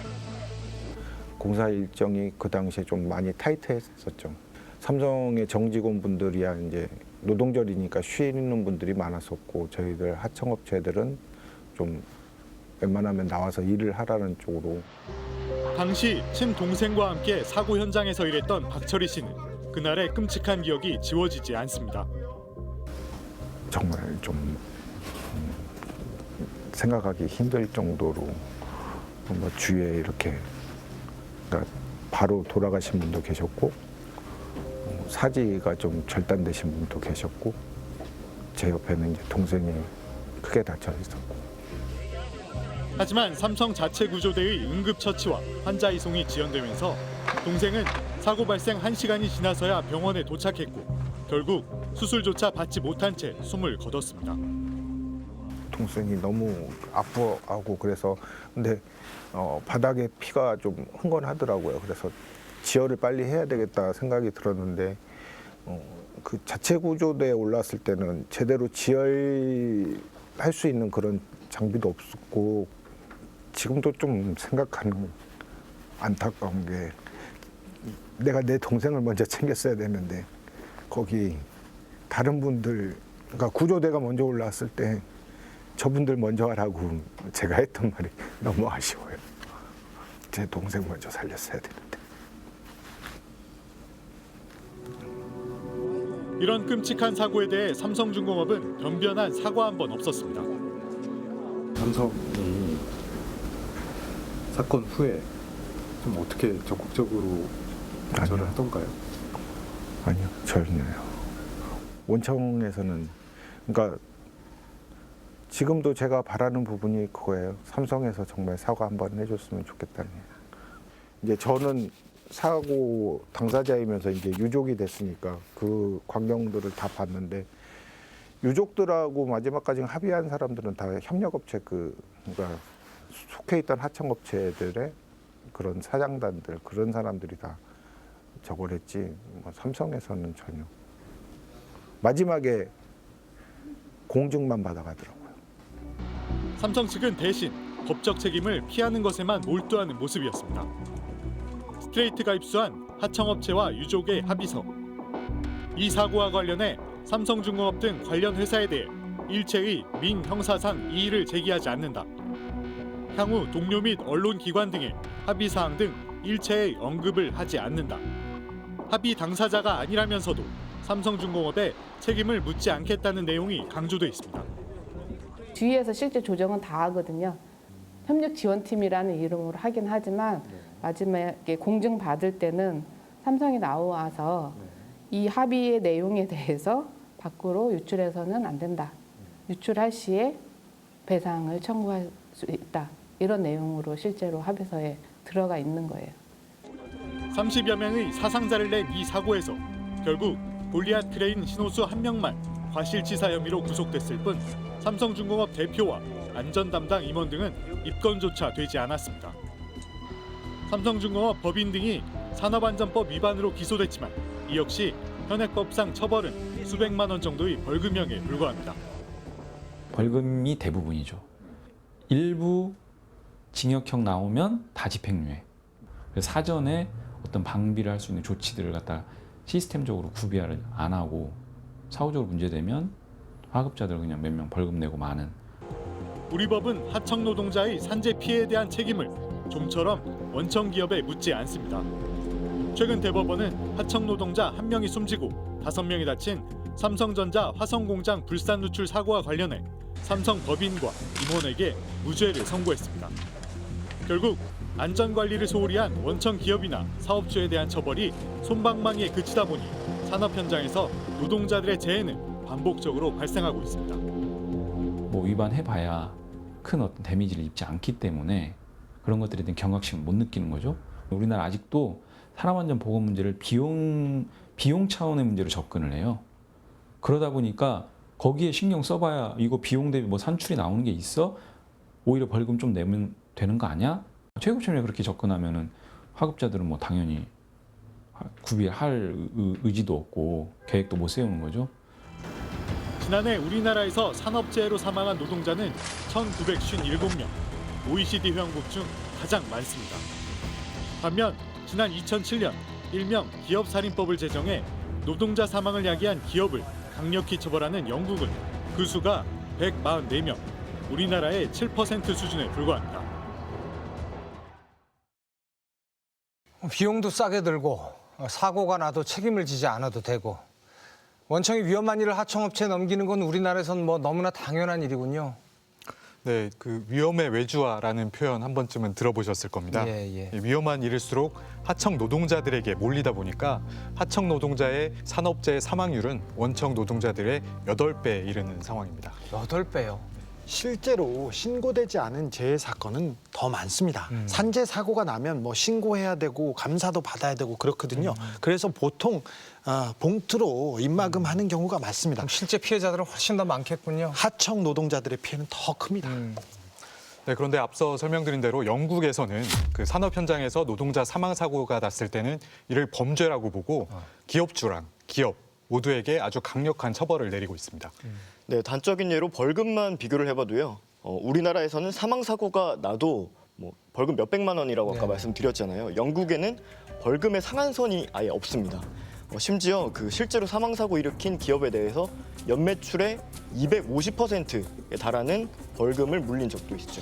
공사 일정이 그 당시에 좀 많이 타이트했었죠. 삼성의 정직원분들이야 이제 노동절이니까 쉬는 분들이 많았었고, 저희들 하청업체들은 좀 웬만하면 나와서 일을 하라는 쪽으로. 당시 친동생과 함께 사고 현장에서 일했던 박철희 씨는 그날의 끔찍한 기억이 지워지지 않습니다. 정말 좀 생각하기 힘들 정도로 주위에 이렇게 그러니까 바로 돌아가신 분도 계셨고, 사지가 좀 절단되신 분도 계셨고, 제 옆에는 이제 동생이 크게 다쳐 있었고. 하지만 삼성 자체 구조대의 응급처치와 환자 이송이 지연되면서 동생은 사고 발생 1시간이 지나서야 병원에 도착했고 결국 수술조차 받지 못한 채 숨을 거뒀습니다. 동생이 너무 아파하고 그래서 근데 바닥에 피가 좀 흥건하더라고요. 그래서 지혈을 빨리 해야 되겠다 생각이 들었는데 그 자체 구조대에 올랐을 때는 제대로 지혈할 수 있는 그런 장비도 없었고, 지금도 좀 생각하는 안타까운 게 내가 내 동생을 먼저 챙겼어야 되는데 거기 다른 분들, 그러니까 구조대가 먼저 올라왔을 때 저분들 먼저 하라고 제가 했던 말이 너무 아쉬워요. 제 동생 먼저 살렸어야 되는데. 이런 끔찍한 사고에 대해 삼성중공업은 변변한 사과 한 번 없었습니다. 삼성이 사건 후에 좀 어떻게 적극적으로 대처를 하던가요? 아니요, 전혀요. 원청에서는 그러니까 지금도 제가 바라는 부분이 그거예요. 삼성에서 정말 사과 한번 해줬으면 좋겠다는. 이제 저는 사고 당사자이면서 이제 유족이 됐으니까 그 광경들을 다 봤는데 유족들하고 마지막까지 합의한 사람들은 다 협력업체 그러니까 속해 있던 하청업체들의 그런 사장단들 그런 사람들이 다 저걸 했지 뭐 삼성에서는 전혀 마지막에 공증만 받아가더라고요. 삼성 측은 대신 법적 책임을 피하는 것에만 몰두하는 모습이었습니다. 스트레이트가 입수한 하청업체와 유족의 합의서. 이 사고와 관련해 삼성중공업 등 관련 회사에 대해 일체의 민형사상 이의를 제기하지 않는다. 향후 동료 및 언론기관 등의 합의사항 등 일체의 언급을 하지 않는다. 합의 당사자가 아니라면서도 삼성중공업에 책임을 묻지 않겠다는 내용이 강조돼 있습니다. 주위에서 실제 조정은 다 하거든요. 협력지원팀이라는 이름으로 하긴 하지만 마지막에 공증 받을 때는 삼성이 나와서 이 합의의 내용에 대해서 밖으로 유출해서는 안 된다. 유출할 시에 배상을 청구할 수 있다. 이런 내용으로 실제로 합의서에 들어가 있는 거예요. 30여 명의 사상자를 낸 이 사고에서 결국 골리앗 크레인 신호수 1명만 과실치사 혐의로 구속됐을 뿐 삼성중공업 대표와 안전 담당 임원 등은 입건조차 되지 않았습니다. 삼성중공업 법인 등이 산업안전법 위반으로 기소됐지만 이 역시 현행법상 처벌은 수백만 원 정도의 벌금형에 불과합니다. 벌금이 대부분이죠. 일부 징역형 나오면 다 집행유예. 그래서 사전에 어떤 방비를 할 수 있는 조치들을 갖다 시스템적으로 구비를 안 하고 사후적으로 문제되면 하급자들 그냥 몇 명 벌금 내고 마는. 우리 법은 하청 노동자의 산재 피해에 대한 책임을 좀처럼 원청 기업에 묻지 않습니다. 최근 대법원은 하청 노동자 1명이 숨지고 5명이 다친 삼성전자 화성공장 불산 누출 사고와 관련해 삼성 법인과 임원에게 무죄를 선고했습니다. 결국 안전관리를 소홀히 한 원청 기업이나 사업주에 대한 처벌이 솜방망이에 그치다 보니 산업 현장에서 노동자들의 재해는 반복적으로 발생하고 있습니다. 뭐 위반해봐야 큰 어떤 데미지를 입지 않기 때문에 그런 것들에 대한 경각심을 못 느끼는 거죠. 우리나라 아직도 산업안전보건 문제를 비용 차원의 문제로 접근을 해요. 그러다 보니까 거기에 신경 써봐야 이거 비용 대비 뭐 산출이 나오는 게 있어? 오히려 벌금 좀 내면 되는 거 아니야? 최고점에 그렇게 접근하면은 하급자들은 뭐 당연히 구비할 의지도 없고 계획도 못 세우는 거죠. 지난해 우리나라에서 산업재해로 사망한 노동자는 1,957명, OECD 회원국 중 가장 많습니다. 반면 지난 2007년 일명 기업살인법을 제정해 노동자 사망을 야기한 기업을 강력히 처벌하는 영국은 그 수가 144명, 우리나라의 7% 수준에 불과합니다. 비용도 싸게 들고 사고가 나도 책임을 지지 않아도 되고 원청이 위험한 일을 하청업체에 넘기는 건 우리나라에선 뭐 너무나 당연한 일이군요. 네, 그 위험의 외주화라는 표현 한 번쯤은 들어보셨을 겁니다. 위험한 일일수록 하청 노동자들에게 몰리다 보니까 하청 노동자의 산업재해 사망률은 원청 노동자들의 8배에 이르는 상황입니다. 8배요? 실제로 신고되지 않은 재해 사건은 더 많습니다. 산재 사고가 나면 뭐 신고해야 되고 감사도 받아야 되고 그렇거든요. 그래서 보통 봉투로 입마금하는 경우가 많습니다. 실제 피해자들은 훨씬 더 많겠군요. 하청 노동자들의 피해는 더 큽니다. 네, 그런데 앞서 설명드린 대로 영국에서는 그 산업 현장에서 노동자 사망 사고가 났을 때는 이를 범죄라고 보고 기업주랑 기업 모두에게 아주 강력한 처벌을 내리고 있습니다. 네, 단적인 예로 벌금만 비교를 해봐도요. 우리나라에서는 사망 사고가 나도 뭐 벌금 몇백만 원이라고 아까 말씀드렸잖아요. 영국에는 벌금의 상한선이 아예 없습니다. 심지어 그 실제로 사망 사고 일으킨 기업에 대해서 연매출의 250%에 달하는 벌금을 물린 적도 있죠.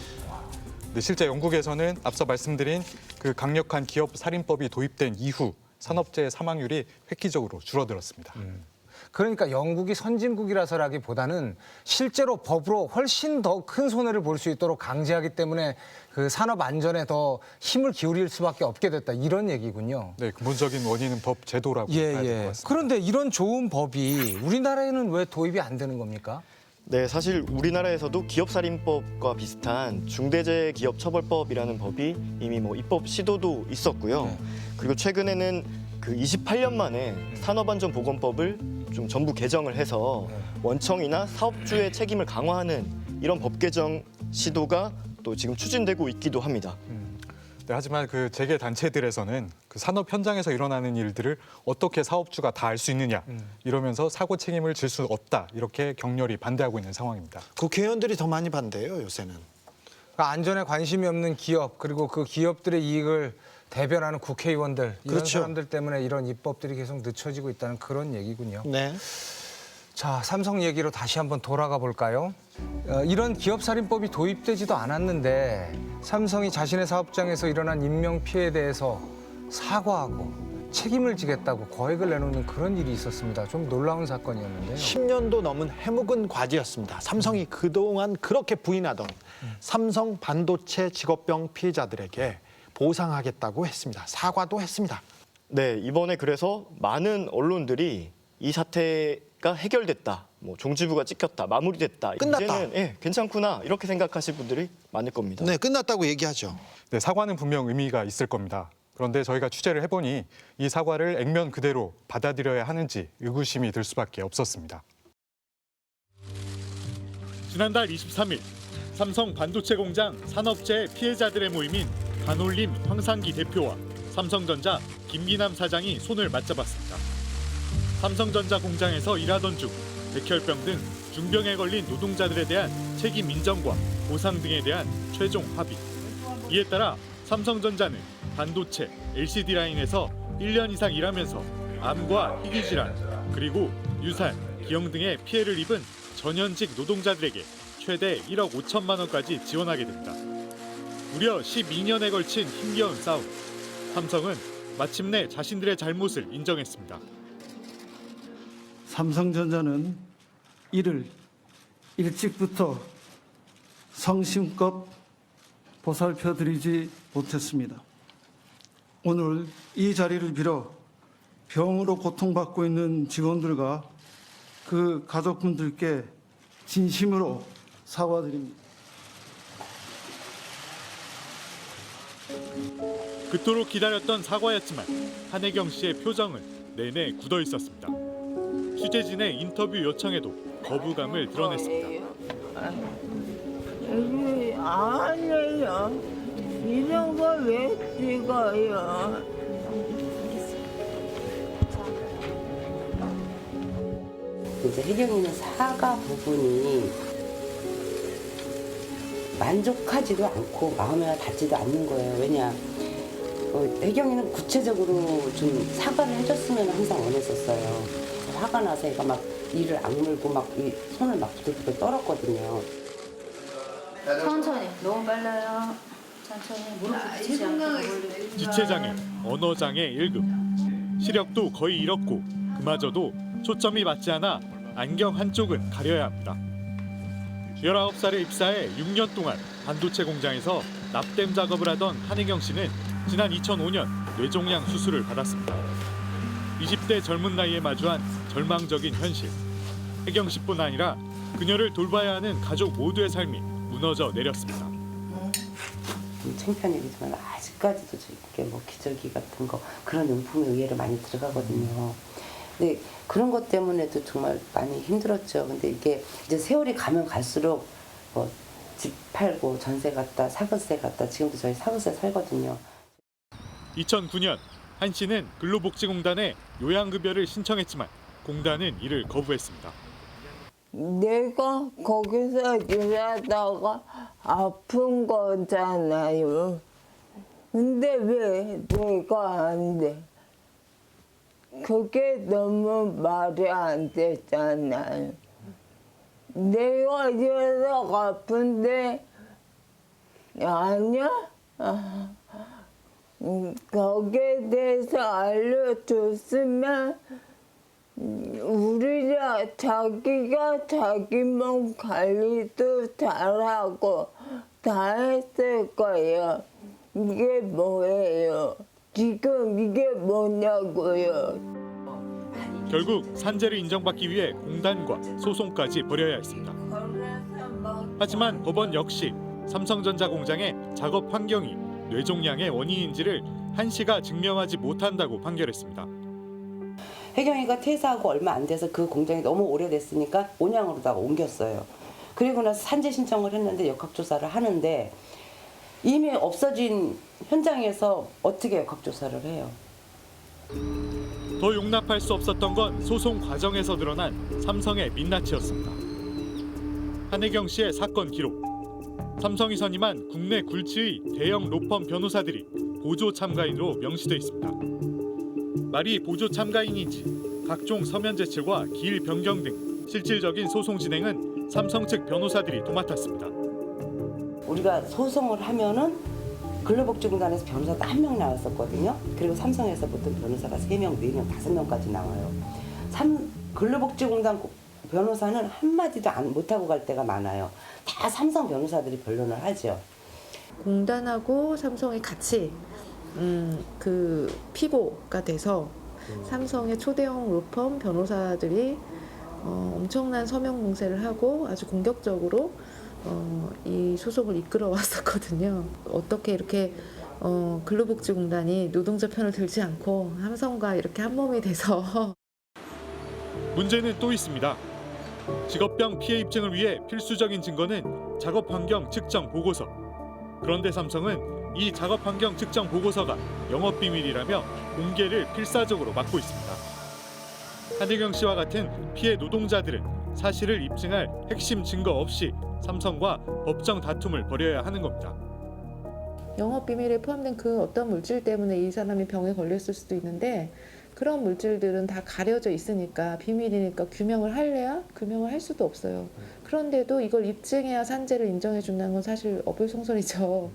네, 실제 영국에서는 앞서 말씀드린 그 강력한 기업 살인법이 도입된 이후 산업재해 사망률이 획기적으로 줄어들었습니다. 그러니까 영국이 선진국이라서라기보다는 실제로 법으로 훨씬 더 큰 손해를 볼 수 있도록 강제하기 때문에 그 산업 안전에 더 힘을 기울일 수밖에 없게 됐다 이런 얘기군요. 네, 근본적인 원인은 법 제도라고 봐야 될 것 같습니다. 그런데 이런 좋은 법이 우리나라에는 왜 도입이 안 되는 겁니까? 네, 사실 우리나라에서도 기업살인법과 비슷한 중대재해기업처벌법이라는 법이 이미 입법 시도도 있었고요. 그리고 최근에는 그 28년 만에 산업안전보건법을 좀 전부 개정을 해서 원청이나 사업주의 책임을 강화하는 이런 법 개정 시도가 또 지금 추진되고 있기도 합니다. 네, 하지만 그 재계 단체들에서는 그 산업 현장에서 일어나는 일들을 어떻게 사업주가 다 알 수 있느냐 이러면서 사고 책임을 질 수 없다 이렇게 격렬히 반대하고 있는 상황입니다. 국회의원들이 더 많이 반대해요, 요새는. 그러니까 안전에 관심이 없는 기업 그리고 그 기업들의 이익을 대변하는 국회의원들 이런 그렇죠. 사람들 때문에 이런 입법들이 계속 늦춰지고 있다는 그런 얘기군요. 네. 자, 삼성 얘기로 다시 한번 돌아가 볼까요? 이런 기업살인법이 도입되지도 않았는데 삼성이 자신의 사업장에서 일어난 인명피해에 대해서 사과하고 책임을 지겠다고 거액을 내놓는 그런 일이 있었습니다. 좀 놀라운 사건이었는데요. 10년도 넘은 해묵은 과제였습니다. 삼성이 그동안 그렇게 부인하던 삼성 반도체 직업병 피해자들에게 보상하겠다고 했습니다. 사과도 했습니다. 네, 이번에 그래서 많은 언론들이 이 사태가 해결됐다, 종지부가 찍혔다, 마무리됐다, 끝났다. 이제는 괜찮구나 이렇게 생각하실 분들이 많을 겁니다. 네, 끝났다고 얘기하죠. 네, 사과는 분명 의미가 있을 겁니다. 그런데 저희가 취재를 해보니 이 사과를 액면 그대로 받아들여야 하는지 의구심이 들 수밖에 없었습니다. 지난달 23일 삼성 반도체 공장 산업재해 피해자들의 모임인 반올림 황상기 대표와 삼성전자 김기남 사장이 손을 맞잡았습니다. 삼성전자 공장에서 일하던 중 백혈병 등 중병에 걸린 노동자들에 대한 책임 인정과 보상 등에 대한 최종 합의. 이에 따라 삼성전자는 반도체, LCD 라인에서 1년 이상 일하면서 암과 희귀질환, 그리고 유산, 기형 등의 피해를 입은 전현직 노동자들에게 최대 1억 5천만 원까지 지원하게 됩니다. 무려 12년에 걸친 힘겨운 싸움. 삼성은 마침내 자신들의 잘못을 인정했습니다. 삼성전자는 이를 일찍부터 성심껏 보살펴드리지 못했습니다. 오늘 이 자리를 빌어 병으로 고통받고 있는 직원들과 그 가족분들께 진심으로 사과드립니다. 그토록 기다렸던 사과였지만 한혜경 씨의 표정은 내내 굳어 있었습니다. 취재진의 인터뷰 요청에도 거부감을 드러냈습니다. 아니에요. 이런 거 왜 찍어요? 이제 혜경이는 사과 부분이 만족하지도 않고 마음에 닿지도 않는 거예요. 왜냐, 혜경이는 구체적으로 좀 사과를 해줬으면 항상 원했었어요. 화가 나서 얘가 막 이를 악물고 막 이 손을 막 부들부들 떨었거든요. 천천히, 너무 빨라요. 천천히, 무릎 꿇지 않고. 지체장애, 언어장애 1급, 시력도 거의 잃었고 그마저도 초점이 맞지 않아 안경 한쪽은 가려야 합니다. 19살에 입사해 6년 동안 반도체 공장에서 납땜 작업을 하던 한혜경 씨는 지난 2005년 뇌종양 수술을 받았습니다. 20대 젊은 나이에 마주한 절망적인 현실. 혜경 씨뿐 아니라 그녀를 돌봐야 하는 가족 모두의 삶이 무너져 내렸습니다. 창피한 아직까지도 이게 기저귀 같은 거 그런 용품에 의외로 많이 들어가거든요. 근데 그런 것 때문에도 정말 많이 힘들었죠. 근데 이게 이제 세월이 가면 갈수록 집 팔고 전세 갔다 사극세 갔다 지금도 저희 사극세 살거든요. 2009년 한 씨는 근로복지공단에 요양급여를 신청했지만 공단은 이를 거부했습니다. 내가 거기서 일하다가 아픈 거잖아요. 근데 왜 내가 안 돼? 그게 너무 말이 안 되잖아요. 내가 일하다가 아픈데 아니야? 거기에 대해서 알려줬으면 우리가 자기가 자기 몸 관리도 잘하고 다 했을 거예요. 이게 뭐예요? 지금 이게 뭐냐고요? 결국 산재를 인정받기 위해 공단과 소송까지 벌여야 했습니다. 하지만 법원 역시 삼성전자 공장의 작업 환경이 뇌종양의 원인인지를 한시가 증명하지 못한다고 판결했습니다. 혜경이가 퇴사하고 얼마 안 돼서 그 공장이 너무 오래됐으니까 온양으로다가 옮겼어요. 그리고 나서 산재 신청을 했는데 역학조사를 하는데 이미 없어진 현장에서 어떻게 역학조사를 해요? 더 용납할 수 없었던 건 소송 과정에서 드러난 삼성의 민낯이었습니다. 한혜경 씨의 사건 기록. 삼성이 선임한 국내 굴지의 대형 로펌 변호사들이 보조 참가인으로 명시돼 있습니다. 말이 보조 참가인인지 각종 서면 제출과 기일 변경 등 실질적인 소송 진행은 삼성 측 변호사들이 도맡았습니다. 우리가 소송을 하면은 근로복지공단에서 변호사도 1명 나왔었거든요. 그리고 삼성에서 보통 변호사가 3명, 4명, 5명까지 나와요. 근로복지공단 변호사는 한마디도 못하고 갈 때가 많아요. 다 삼성 변호사들이 변론을 하죠. 공단하고 삼성이 같이 그 피고가 돼서 삼성의 초대형 로펌 변호사들이 엄청난 서명 공세를 하고 아주 공격적으로 이 소송을 이끌어 왔었거든요. 어떻게 이렇게 근로복지공단이 노동자 편을 들지 않고 삼성과 이렇게 한 몸이 돼서. 문제는 또 있습니다. 직업병 피해 입증을 위해 필수적인 증거는 작업 환경 측정 보고서. 그런데 삼성은 이 작업 환경 측정 보고서가 영업 비밀이라며 공개를 필사적으로 막고 있습니다. 한혜경 씨와 같은 피해 노동자들은 사실을 입증할 핵심 증거 없이 삼성과 법정 다툼을 벌여야 하는 겁니다. 영업 비밀에 포함된 그 어떤 물질 때문에 이 사람이 병에 걸렸을 수도 있는데 그런 물질들은 다 가려져 있으니까 비밀이니까 규명을 할래야 규명을 할 수도 없어요. 그런데도 이걸 입증해야 산재를 인정해 준다는 건 사실 어불성설이죠.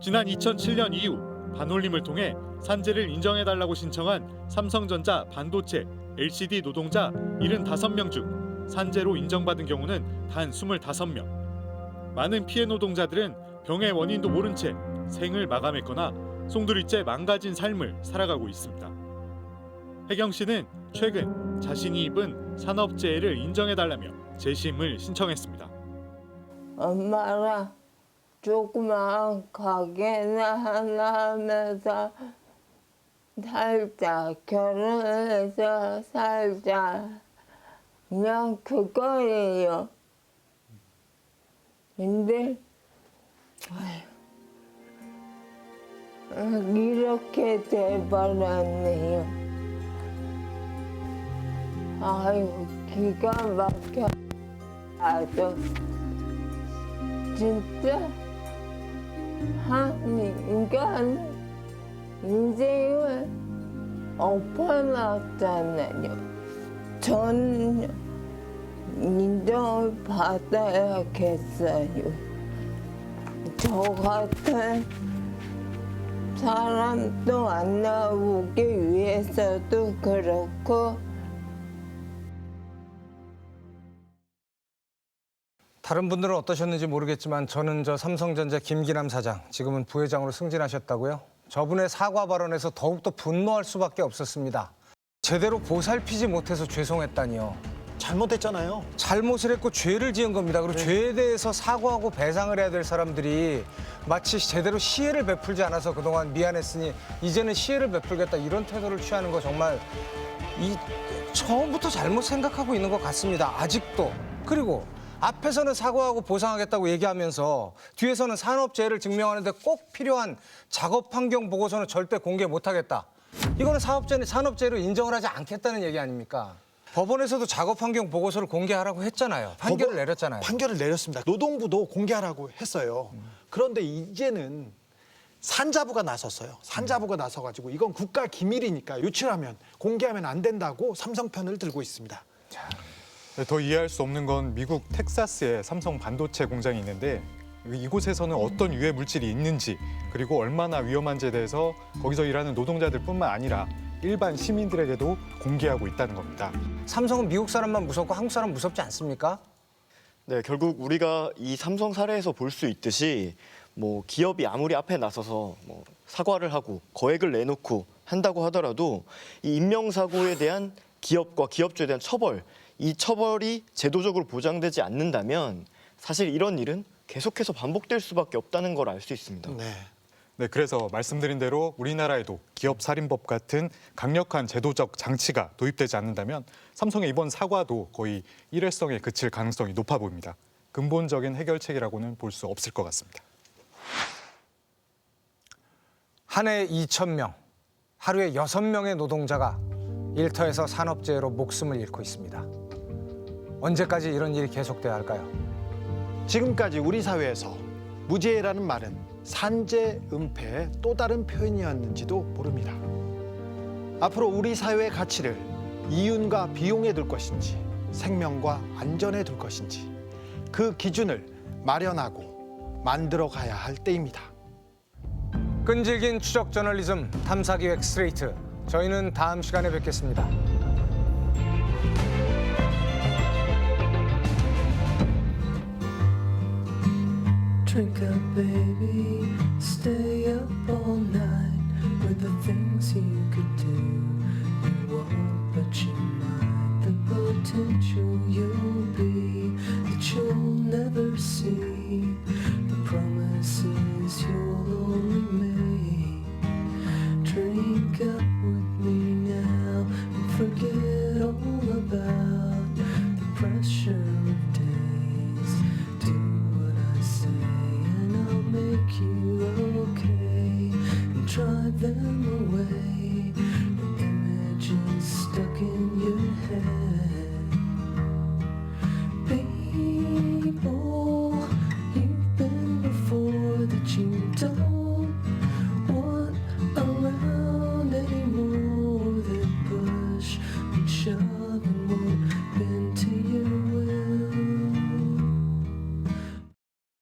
지난 2007년 이후 반올림을 통해 산재를 인정해달라고 신청한 삼성전자 반도체 LCD 노동자 75명 중 산재로 인정받은 경우는 단 25명. 많은 피해 노동자들은 병의 원인도 모른 채 생을 마감했거나 송두리째 망가진 삶을 살아가고 있습니다. 혜경 씨는 최근 자신이 입은 산업재해를 인정해달라며 재심을 신청했습니다. 엄마랑 조그만 가게나 하나 하면서 살자. 결혼해서 살자. 그냥 그거예요. 근데 이렇게 돼버렸네요. 아유, 기가 막혀. 아주 진짜 한 인간 인생을 엎어놨잖아요. 전 인정을 받아야겠어요. 저 같은 사람도 안 나오기 위해서도 그렇고. 다른 분들은 어떠셨는지 모르겠지만 저는 저 삼성전자 김기남 사장, 지금은 부회장으로 승진하셨다고요? 저분의 사과 발언에서 더욱더 분노할 수밖에 없었습니다. 제대로 보살피지 못해서 죄송했다니요. 잘못했잖아요. 잘못을 했고 죄를 지은 겁니다. 그리고 죄에 대해서 사과하고 배상을 해야 될 사람들이 마치 제대로 시혜를 베풀지 않아서 그동안 미안했으니 이제는 시혜를 베풀겠다 이런 태도를 취하는 거 정말 처음부터 잘못 생각하고 있는 것 같습니다. 아직도. 그리고 앞에서는 사과하고 보상하겠다고 얘기하면서 뒤에서는 산업재해를 증명하는 데 꼭 필요한 작업환경 보고서는 절대 공개 못하겠다. 이거는 산업재해로 인정을 하지 않겠다는 얘기 아닙니까? 법원에서도 작업환경 보고서를 공개하라고 했잖아요. 판결을 내렸잖아요. 판결을 내렸습니다. 노동부도 공개하라고 했어요. 그런데 이제는 산자부가 나섰어요. 산자부가 나서가지고 이건 국가 기밀이니까 유출하면 공개하면 안 된다고 삼성 편을 들고 있습니다. 더 이해할 수 없는 건 미국 텍사스에 삼성 반도체 공장이 있는데 이곳에서는 어떤 유해 물질이 있는지 그리고 얼마나 위험한지에 대해서 거기서 일하는 노동자들뿐만 아니라 일반 시민들에게도 공개하고 있다는 겁니다. 삼성은 미국 사람만 무섭고 한국 사람 무섭지 않습니까? 네, 결국 우리가 이 삼성 사례에서 볼 수 있듯이 뭐 기업이 아무리 앞에 나서서 뭐 사과를 하고 거액을 내놓고 한다고 하더라도 이 인명사고에 대한 기업과 기업주에 대한 처벌, 이 처벌이 제도적으로 보장되지 않는다면 사실 이런 일은 계속해서 반복될 수밖에 없다는 걸 알 수 있습니다. 네, 그래서 말씀드린 대로 우리나라에도 기업살인법 같은 강력한 제도적 장치가 도입되지 않는다면 삼성의 이번 사과도 거의 일회성에 그칠 가능성이 높아 보입니다. 근본적인 해결책이라고는 볼 수 없을 것 같습니다. 한 해 2,000명, 하루에 6명의 노동자가 일터에서 산업재해로 목숨을 잃고 있습니다. 언제까지 이런 일이 계속돼야 할까요? 지금까지 우리 사회에서 무지해라는 말은 산재, 은폐의 또 다른 표현이었는지도 모릅니다. 앞으로 우리 사회의 가치를 이윤과 비용에 둘 것인지 생명과 안전에 둘 것인지 그 기준을 마련하고 만들어 가야 할 때입니다. 끈질긴 추적 저널리즘 탐사기획 스트레이트. 저희는 다음 시간에 뵙겠습니다. Drink up, baby, stay up all night with the things you could do. You won't, but you might. The potential you'll be that you'll never see. The promises you'll only make. Drink up with me now and forget all about the pressure of days. Do what I say and I'll make you okay and drive them away. The images stuck in your head. People you've been before that you don't